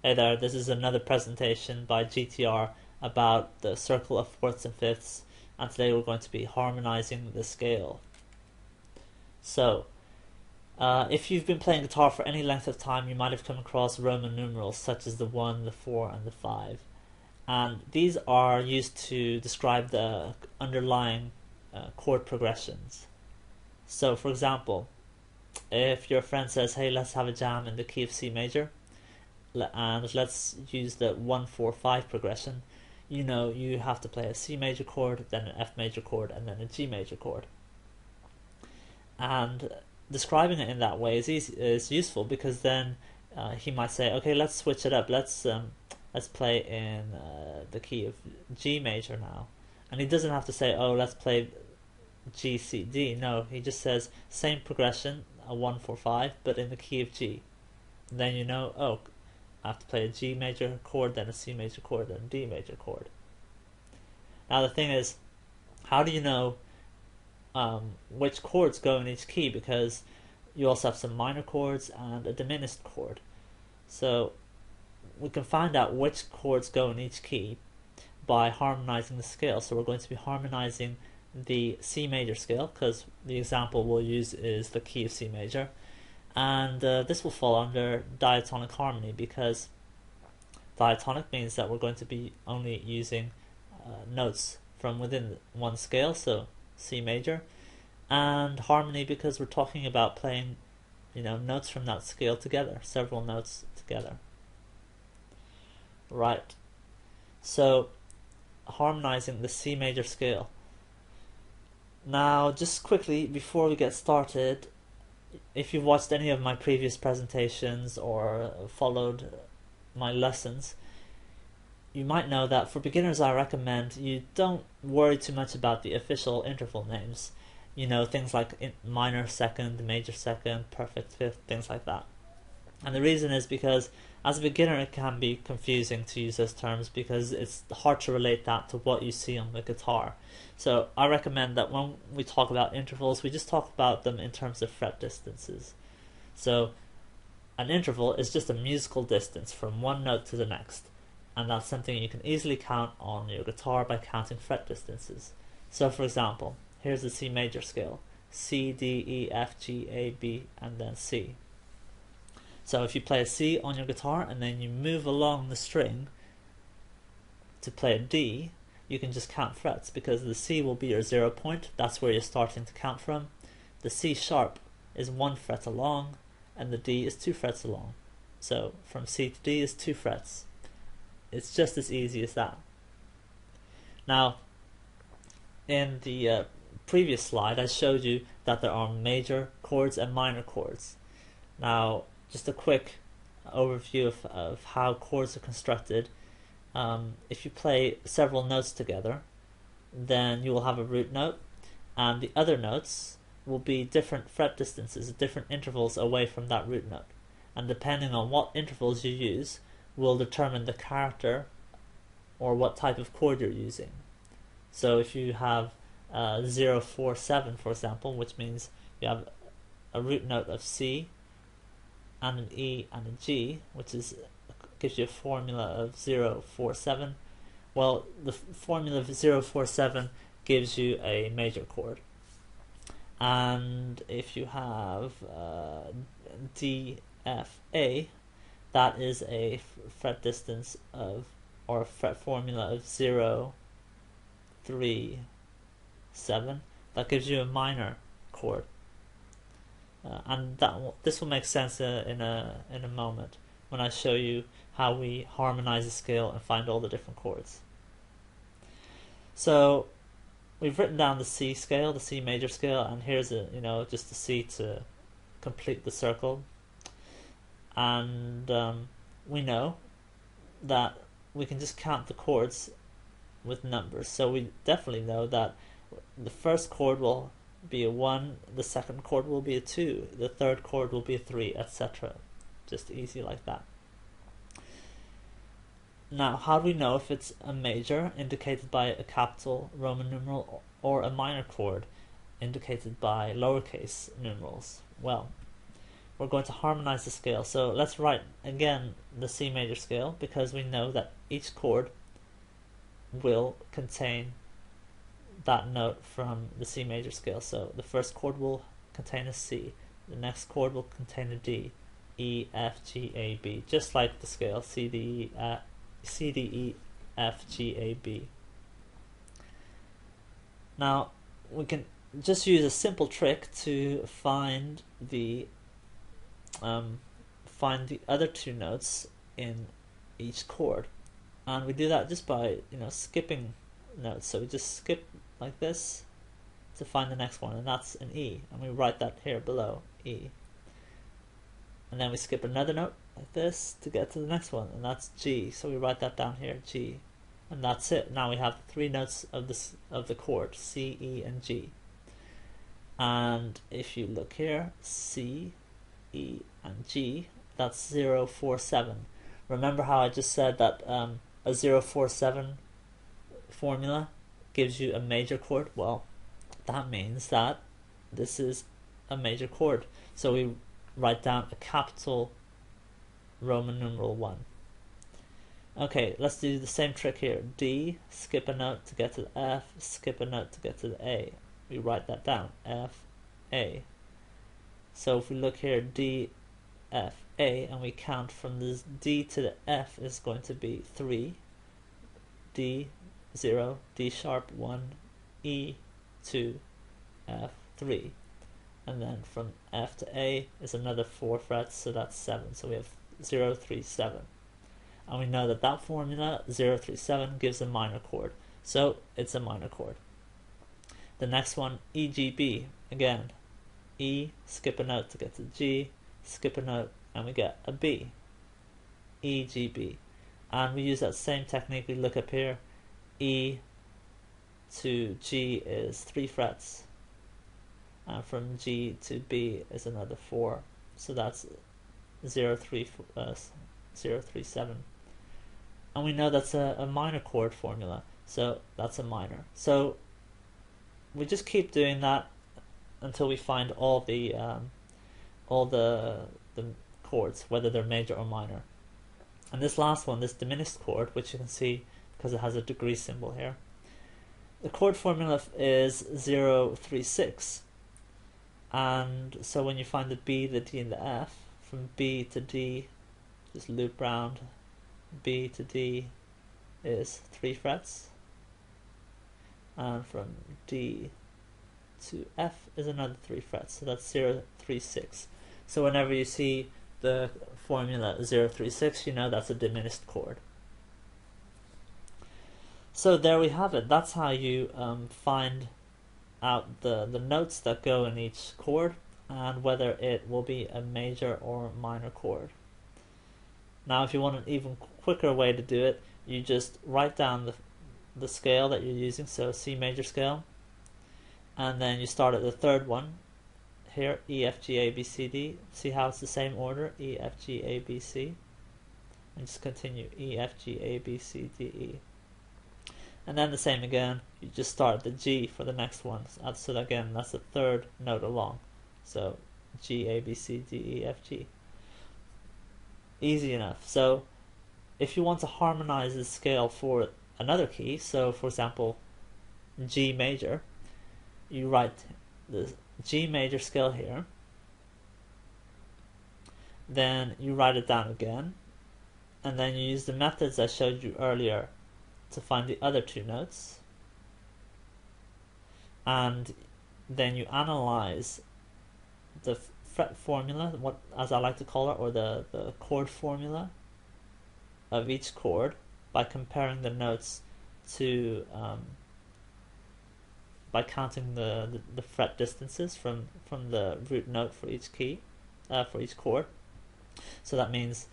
Hey there, this is another presentation by GTR about the circle of fourths and fifths, and today we're going to be harmonizing the scale. So, if you've been playing guitar for any length of time, you might have come across Roman numerals such as the 1, the 4, and the 5. And these are used to describe the underlying chord progressions. So, for example, if your friend says, hey, let's have a jam in the key of C major, and let's use the 1-4-5 progression, you know you have to play a C major chord, then an F major chord, and then a G major chord. And describing it in that way is useful because then he might say, okay, let's switch it up. Let's play in the key of G major now, and he doesn't have to say, oh, let's play G C D. No, he just says same progression, a 1-4-5, but in the key of G. And then you know, oh, I have to play a G major chord, then a C major chord, then a D major chord. Now the thing is, how do you know which chords go in each key? Because you also have some minor chords and a diminished chord. So we can find out which chords go in each key by harmonizing the scale. So we're going to be harmonizing the C major scale, because the example we'll use is the key of C major. And this will fall under diatonic harmony, because diatonic means that we're going to be only using notes from within one scale, so C major, and harmony because we're talking about playing, notes from that scale together, several notes together. Right. So harmonizing the C major scale. Now, just quickly before we get started, if you've watched any of my previous presentations or followed my lessons, you might know that for beginners I recommend you don't worry too much about the official interval names. Things like minor second, major second, perfect fifth, things like that. And the reason is because as a beginner it can be confusing to use those terms because it's hard to relate that to what you see on the guitar. So I recommend that when we talk about intervals, we just talk about them in terms of fret distances. So an interval is just a musical distance from one note to the next, and that's something you can easily count on your guitar by counting fret distances. So for example, here's the C major scale: C, D, E, F, G, A, B, and then C. So if you play a C on your guitar and then you move along the string to play a D, you can just count frets because the C will be your 0 point. That's where you're starting to count from. The C sharp is 1 fret along and the D is 2 frets along. So from C to D is 2 frets. It's just as easy as that. Now, in the previous slide I showed you that there are major chords and minor chords. Now, just a quick overview of how chords are constructed. If you play several notes together, then you will have a root note, and the other notes will be different fret distances, different intervals away from that root note. And depending on what intervals you use will determine the character or what type of chord you're using. So if you have 0-4-7, for example, which means you have a root note of C and an E and a G, which gives you a formula of 0-4-7. Well, the formula of 0-4-7 gives you a major chord. And if you have D, F, A, that is a fret distance of, or a fret formula of 0-3-7. That gives you a minor chord. And this will make sense in a moment when I show you how we harmonize the scale and find all the different chords. So we've written down the C scale, the C major scale, and here's just the C to complete the circle. And we know that we can just count the chords with numbers. So we definitely know that the first chord will be a 1, the second chord will be a 2, the third chord will be a 3, etc. Just easy like that. Now, how do we know if it's a major, indicated by a capital Roman numeral, or a minor chord, indicated by lowercase numerals? Well, we're going to harmonize the scale. So let's write again the C major scale, because we know that each chord will contain that note from the C major scale. So the first chord will contain a C, the next chord will contain a D, E, F, G, A, B, just like the scale C, D, E, F, G, A, B. Now we can just use a simple trick to find the other two notes in each chord, and we do that just by skipping notes. So we just skip like this to find the next one, and that's an E, and we write that here below, E. And then we skip another note like this to get to the next one, and that's G, so we write that down here, G. And that's it. Now we have three notes of the chord, C, E, and G. And if you look here, C, E, and G, that's 0, 4, 7. Remember how I just said that a 0, 4, 7 formula gives you a major chord? Well, that means that this is a major chord. So we write down a capital Roman numeral 1. Okay, let's do the same trick here. D, skip a note to get to the F, skip a note to get to the A. We write that down, F, A. So if we look here, D, F, A, and we count from the D to the F is going to be 3, D, 0, D sharp, 1, E, 2, F, 3. And then from F to A is another 4 frets, so that's 7. So we have 0, 3, 7. And we know that that formula, 0, 3, 7, gives a minor chord. So it's a minor chord. The next one, E, G, B. Again, E, skip a note to get to G, skip a note, and we get a B. E, G, B. And we use that same technique. We look up here. E to G is 3 frets. And from G to B is another 4. So that's 0, 3, 7. And we know that's a minor chord formula. So that's a minor. So we just keep doing that until we find all the chords, whether they're major or minor. And this last one, this diminished chord, which you can see because it has a degree symbol here, the chord formula is 0, 3, 6. And so when you find the B, the D, and the F, from B to D, just loop round, B to D is 3 frets, and from D to F is another 3 frets, so that's 0, 3, 6. So whenever you see the formula 0, 3, 6, you know that's a diminished chord. So there we have it. That's how you find out the notes that go in each chord and whether it will be a major or minor chord. Now if you want an even quicker way to do it, you just write down the scale that you're using, so C major scale, and then you start at the third one here, E, F, G, A, B, C, D. See how it's the same order, E, F, G, A, B, C, and just continue, E, F, G, A, B, C, D, E. And then the same again, you just start the G for the next one. So again, that's the third note along. So G, A, B, C, D, E, F, G. Easy enough. So if you want to harmonize the scale for another key, so for example, G major, you write the G major scale here, then you write it down again, and then you use the methods I showed you earlier to find the other two notes, and then you analyze the fret formula, what as I like to call it, or the chord formula of each chord by comparing the notes to by counting the fret distances from the root note for each key, for each chord. So that means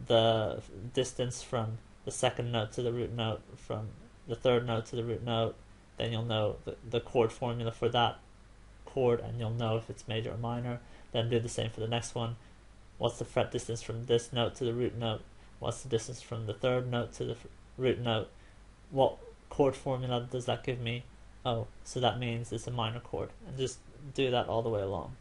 the distance from the second note to the root note, from the third note to the root note. Then you'll know the chord formula for that chord, and you'll know if it's major or minor. Then do the same for the next one. What's the fret distance from this note to the root note? What's the distance from the third note to the root note? What chord formula does that give me? Oh, so that means it's a minor chord. And just do that all the way along.